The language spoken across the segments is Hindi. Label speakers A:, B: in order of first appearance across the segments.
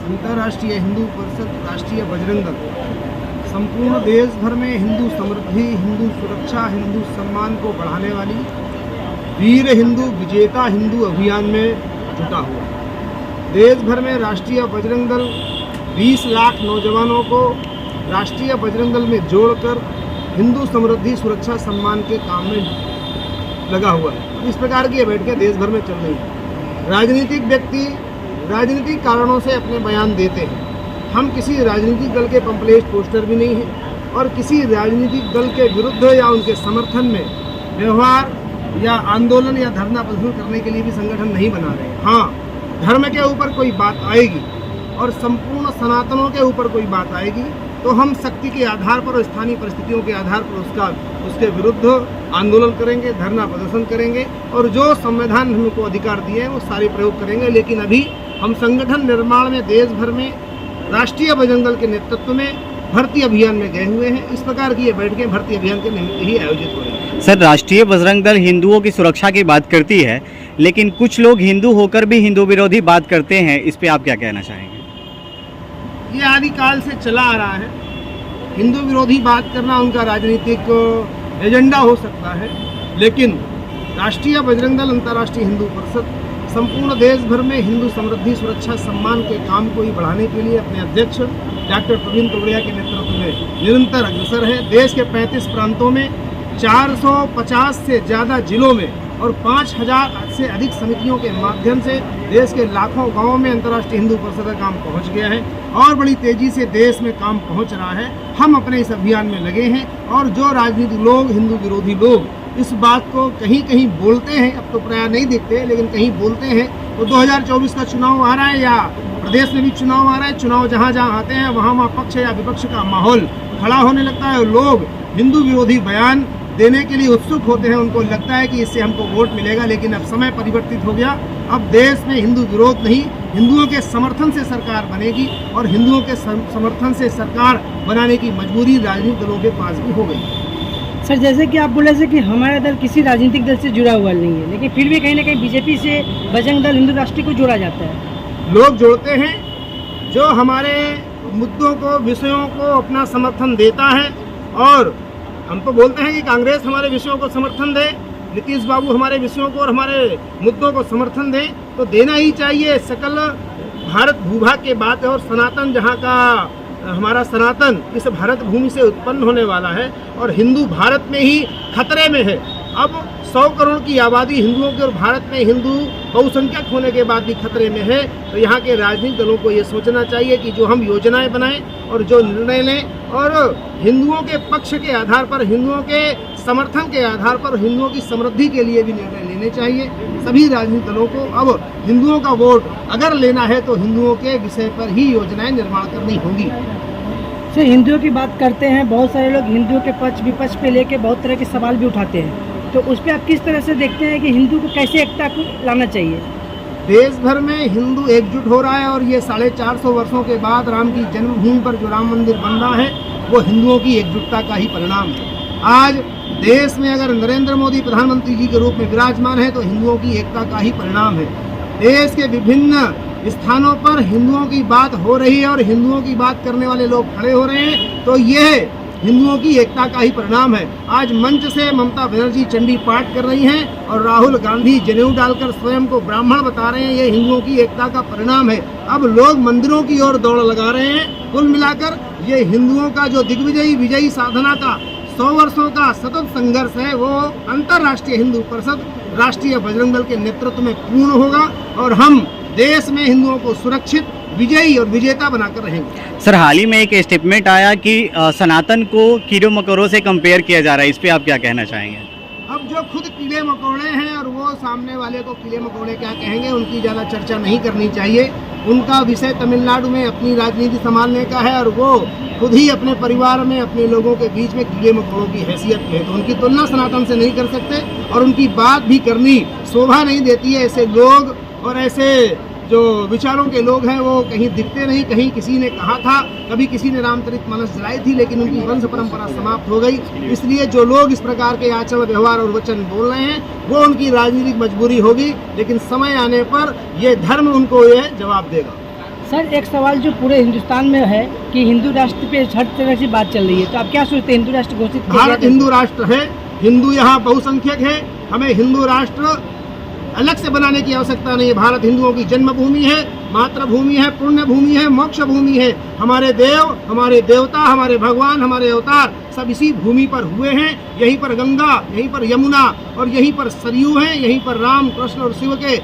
A: अंतर्राष्ट्रीय हिंदू परिषद, राष्ट्रीय बजरंग दल संपूर्ण देश भर में हिंदू समृद्धि, हिंदू सुरक्षा, हिंदू सम्मान को बढ़ाने वाली वीर हिंदू विजेता हिंदू अभियान में जुटा हुआ है। देश भर में राष्ट्रीय बजरंग दल 20 लाख नौजवानों को राष्ट्रीय बजरंग दल में जोड़कर हिंदू समृद्धि, सुरक्षा, सम्मान के काम में लगा हुआ है। इस प्रकार की ये बैठकें देश भर में चल रही हैं। राजनीतिक व्यक्ति राजनीतिक कारणों से अपने बयान देते हैं। हम किसी राजनीतिक दल के पंपलेट पोस्टर भी नहीं हैं और किसी राजनीतिक दल के विरुद्ध या उनके समर्थन में व्यवहार या आंदोलन या धरना प्रदर्शन करने के लिए भी संगठन नहीं बना रहे हैं। हाँ, धर्म के ऊपर कोई बात आएगी और संपूर्ण सनातनों के ऊपर कोई बात आएगी तो हम शक्ति के आधार पर और स्थानीय परिस्थितियों के आधार पर उसके विरुद्ध आंदोलन करेंगे, धरना प्रदर्शन करेंगे और जो संविधान ने हमको अधिकार दिए हैं वो सारे प्रयोग करेंगे। लेकिन अभी हम संगठन निर्माण में देश भर में राष्ट्रीय बजरंग दल के नेतृत्व में भर्ती अभियान में गए हुए हैं। इस प्रकार की ये बैठकें भर्ती अभियान के निमित्त ही आयोजित हो रही हैं।
B: सर, राष्ट्रीय बजरंग दल हिंदुओं की सुरक्षा की बात करती है, लेकिन कुछ लोग हिंदू होकर भी हिंदू विरोधी बात करते हैं। इस पे आप क्या कहना चाहेंगे?
A: ये आदिकाल से चला आ रहा है। हिंदू विरोधी बात करना उनका राजनीतिक एजेंडा हो सकता है, लेकिन राष्ट्रीय बजरंग दल, अंतर्राष्ट्रीय हिंदू परिषद संपूर्ण देश भर में हिंदू समृद्धि, सुरक्षा, सम्मान के काम को ही बढ़ाने के लिए अपने अध्यक्ष डॉक्टर प्रवीण तोगड़िया के नेतृत्व में निरंतर अग्रसर है। देश के 35 प्रांतों में 450 से ज़्यादा जिलों में और 5000 से अधिक समितियों के माध्यम से देश के लाखों गांवों में अंतर्राष्ट्रीय हिंदू परिषद का काम पहुंच गया है और बड़ी तेजी से देश में काम पहुंच रहा है। हम अपने इस अभियान में लगे हैं और जो राजनीतिक लोग, हिंदू विरोधी लोग इस बात को कहीं कहीं बोलते हैं, अब तो प्राय नहीं दिखते लेकिन कहीं बोलते हैं, तो 2024 का चुनाव आ रहा है या प्रदेश में भी चुनाव आ रहा है। चुनाव जहाँ जहाँ आते हैं वहाँ पक्ष या विपक्ष का माहौल खड़ा होने लगता है और लोग हिंदू विरोधी बयान देने के लिए उत्सुक होते हैं। उनको लगता है कि इससे हमको वोट मिलेगा, लेकिन अब समय परिवर्तित हो गया। अब देश में हिंदू विरोध नहीं, हिंदुओं के समर्थन से सरकार बनेगी और हिंदुओं के समर्थन से सरकार बनाने की मजबूरी राजनीतिक दलों के पास भी हो गई।
C: सर, जैसे कि आप बोले थे कि हमारा दल किसी राजनीतिक दल से जुड़ा हुआ नहीं है, लेकिन फिर भी कहीं ना कहीं बीजेपी से बजरंग दल हिंदू राष्ट्रीय को जोड़ा जाता है।
A: लोग जोड़ते हैं जो हमारे मुद्दों को, विषयों को अपना समर्थन देता है और हम तो बोलते हैं कि कांग्रेस हमारे विषयों को समर्थन दे, नीतीश बाबू हमारे विषयों को और हमारे मुद्दों को समर्थन दें, तो देना ही चाहिए। सकल भारत भूभाग की बात है और सनातन जहाँ का हमारा सनातन इस भारत भूमि से उत्पन्न होने वाला है और हिंदू भारत में ही खतरे में है। अब 100 करोड़ की आबादी हिंदुओं की और भारत में हिंदू बहुसंख्यक होने के बाद भी खतरे में है। तो यहाँ के राजनीतिक दलों को ये सोचना चाहिए कि जो हम योजनाएं बनाएं और जो निर्णय लें और हिंदुओं के पक्ष के आधार पर, हिंदुओं के समर्थन के आधार पर हिंदुओं की समृद्धि के लिए भी निर्णय लेने चाहिए। सभी राजनीतिक दलों को अब हिंदुओं का वोट अगर लेना है तो हिंदुओं के विषय पर ही योजनाएं निर्माण करनी होंगी।
C: सर, हिंदुओं की बात करते हैं, बहुत सारे लोग हिंदुओं के पक्ष विपक्ष पे लेके बहुत तरह के सवाल भी उठाते हैं, तो उस पर आप किस तरह से देखते हैं कि हिंदू को कैसे एकता को लाना चाहिए?
A: देश भर में हिंदू एकजुट हो रहा है और ये 450 वर्षों के बाद राम की जन्मभूमि पर जो राम मंदिर बन रहा है वो हिंदुओं की एकजुटता का ही परिणाम है। आज देश में अगर नरेंद्र मोदी प्रधानमंत्री जी के रूप में विराजमान है तो हिंदुओं की एकता का ही परिणाम है। देश के विभिन्न स्थानों पर हिंदुओं की बात हो रही है और हिंदुओं की बात करने वाले लोग खड़े हो रहे हैं, तो यह हिंदुओं की एकता का ही परिणाम है। आज मंच से ममता बनर्जी चंडी पाठ कर रही हैं और राहुल गांधी जनेऊ डालकर स्वयं को ब्राह्मण बता रहे हैं, ये हिंदुओं की एकता का परिणाम है। अब लोग मंदिरों की ओर दौड़ लगा रहे हैं। कुल मिलाकर ये हिंदुओं का जो दिग्विजयी विजयी साधना का 100 वर्षों का सतत संघर्ष है वो अंतर्राष्ट्रीय हिंदू परिषद, राष्ट्रीय बजरंग दल के नेतृत्व में पूर्ण होगा और हम देश में हिंदुओं को सुरक्षित, विजयी और विजेता बनाकर रहेंगे।
B: सर, हाल ही में एक स्टेटमेंट आया कि सनातन को कीड़े मकोड़ों से कंपेयर किया जा रहा है, इस पे आप क्या कहना चाहेंगे?
A: अब जो खुद कीड़े मकोड़े हैं और वो सामने वाले को कीड़े मकोड़े क्या कहेंगे, उनकी ज़्यादा चर्चा नहीं करनी चाहिए। उनका विषय तमिलनाडु में अपनी राजनीति संभालने का है और वो खुद ही अपने परिवार में, अपने लोगों के बीच में कीड़े मकोड़ों की हैसियत में है, तो उनकी तुलना सनातन से नहीं कर सकते और उनकी बात भी करनी शोभा नहीं देती है। ऐसे लोग और ऐसे जो विचारों के लोग हैं वो कहीं दिखते नहीं। कहीं किसी ने कहा था, कभी किसी ने रामचरितमानस जलाई थी, लेकिन उनकी वंश परंपरा समाप्त हो गई। इसलिए जो लोग इस प्रकार के आचरण, व्यवहार और वचन बोल रहे हैं वो उनकी राजनीतिक मजबूरी होगी, लेकिन समय आने पर ये धर्म उनको ये जवाब देगा।
C: सर एक सवाल जो पूरे हिंदुस्तान में है कि हिंदू राष्ट्र पे हर तरह से बात चल रही है, तो आप क्या सोचते हैं हिंदू राष्ट्र घोषित किया
A: भारत
C: जाए?
A: हिंदू राष्ट्र है, हिंदू यहाँ बहुसंख्यक है, हमें हिंदू राष्ट्र अलग से बनाने की आवश्यकता नहीं है। भारत हिंदुओं की जन्मभूमि है, मातृभूमि है, पुण्य भूमि है, मोक्ष भूमि है। हमारे देव, हमारे देवता, हमारे भगवान, हमारे अवतार सब इसी भूमि पर हुए हैं। यहीं पर गंगा, यहीं पर यमुना और यहीं पर सरयू हैं, यहीं पर राम कृष्ण और शिव के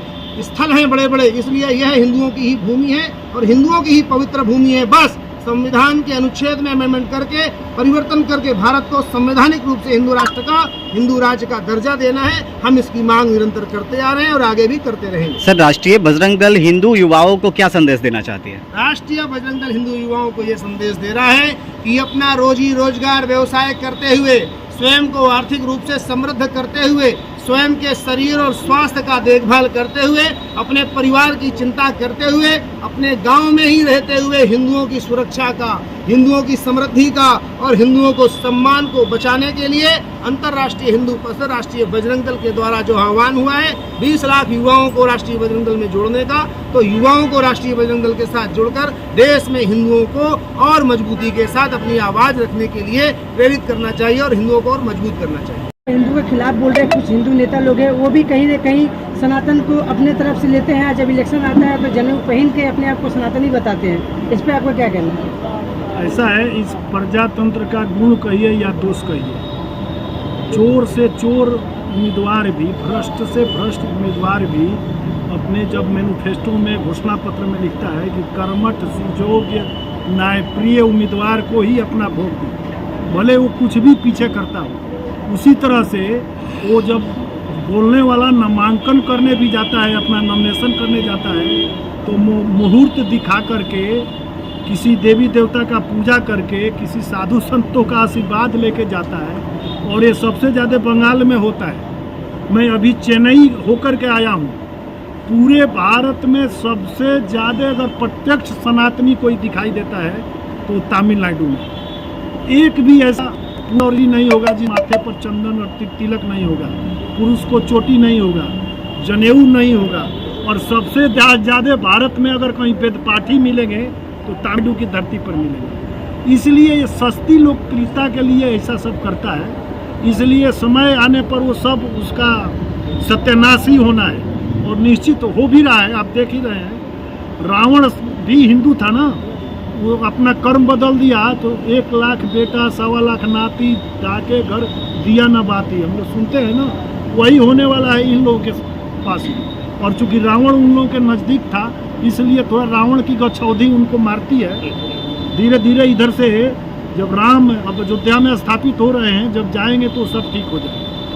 A: स्थल हैं बड़े बड़े। इसलिए यह हिंदुओं की ही भूमि है और हिंदुओं की ही पवित्र भूमि है। बस संविधान के अनुच्छेद में अमेंडमेंट करके परिवर्तन करके भारत को संवैधानिक रूप से हिंदू राष्ट्र का, हिंदू राज्य का दर्जा देना है। हम इसकी मांग निरंतर करते आ रहे हैं और आगे भी करते रहेंगे।
B: सर राष्ट्रीय बजरंग दल हिंदू युवाओं को क्या संदेश देना चाहती है?
A: राष्ट्रीय बजरंग दल हिंदू युवाओं को ये संदेश दे रहा है कि अपना रोजी रोजगार व्यवसाय करते हुए, स्वयं को आर्थिक रूप से समृद्ध करते हुए, स्वयं के शरीर और स्वास्थ्य का देखभाल करते हुए, अपने परिवार की चिंता करते हुए, अपने गांव में ही रहते हुए हिंदुओं की सुरक्षा का, हिंदुओं की समृद्धि का और हिंदुओं को सम्मान को बचाने के लिए अंतर्राष्ट्रीय हिंदू परिषद राष्ट्रीय बजरंग दल के द्वारा जो आह्वान हुआ है 20 लाख युवाओं को राष्ट्रीय बजरंग दल में जोड़ने का, तो युवाओं को राष्ट्रीय बजरंग दल के साथ जुड़कर देश में हिंदुओं को और मजबूती के साथ अपनी आवाज रखने के लिए प्रेरित करना चाहिए और हिंदुओं को और मजबूत करना चाहिए।
C: हिंदू के खिलाफ बोल रहे कुछ हिंदू नेता लोग हैं, वो भी कहीं न कहीं सनातन को अपने तरफ से लेते हैं। जब इलेक्शन आता है तो जनेऊ पहन के अपने आप को सनातनी बताते हैं। इस पर आपका क्या कहना है?
D: ऐसा है, इस प्रजातंत्र का गुण कहिए या दोष कहिए, चोर से चोर उम्मीदवार भी, भ्रष्ट से भ्रष्ट उम्मीदवार भी अपने जब मैनिफेस्टो में घोषणा पत्र में लिखता है कि कर्मठ सुयोग्य न्यायप्रिय उम्मीदवार को ही अपना वोट दें, भले वो कुछ भी पीछे करता हो। उसी तरह से वो जब बोलने वाला नामांकन करने भी जाता है, अपना नॉमिनेशन करने जाता है, तो मुहूर्त दिखा करके, किसी देवी देवता का पूजा करके, किसी साधु संतों का आशीर्वाद लेके जाता है। और ये सबसे ज़्यादा बंगाल में होता है। मैं अभी चेन्नई होकर के आया हूँ। पूरे भारत में सबसे ज़्यादा अगर प्रत्यक्ष सनातनी कोई दिखाई देता है तो तमिलनाडु में। एक भी ऐसा पुरी नहीं होगा जी माथे पर चंदन और तिलक नहीं होगा, पुरुष को चोटी नहीं होगा, जनेऊ नहीं होगा। और सबसे ज़्यादा भारत में अगर कहीं वेदपाठी मिलेंगे तो तमिलनाडु की धरती पर मिलेंगे। इसलिए ये सस्ती लोकप्रियता के लिए ऐसा सब करता है। इसलिए समय आने पर वो सब उसका सत्यानाशी होना है और निश्चित हो भी रहा है। आप देख ही रहे हैं, रावण भी हिंदू था ना, वो अपना कर्म बदल दिया तो 1 लाख बेटा 1.25 लाख नाती डाके घर दिया न बाती, हम लोग सुनते हैं ना, वही होने वाला है इन लोगों के पास भी। और चूंकि रावण उन लोगों के नज़दीक था, इसलिए थोड़ा रावण की गच्छौधी उनको मारती है। धीरे धीरे इधर से जब राम अब अयोध्या में स्थापित हो रहे हैं, जब जाएंगे तो सब ठीक हो जाएगा।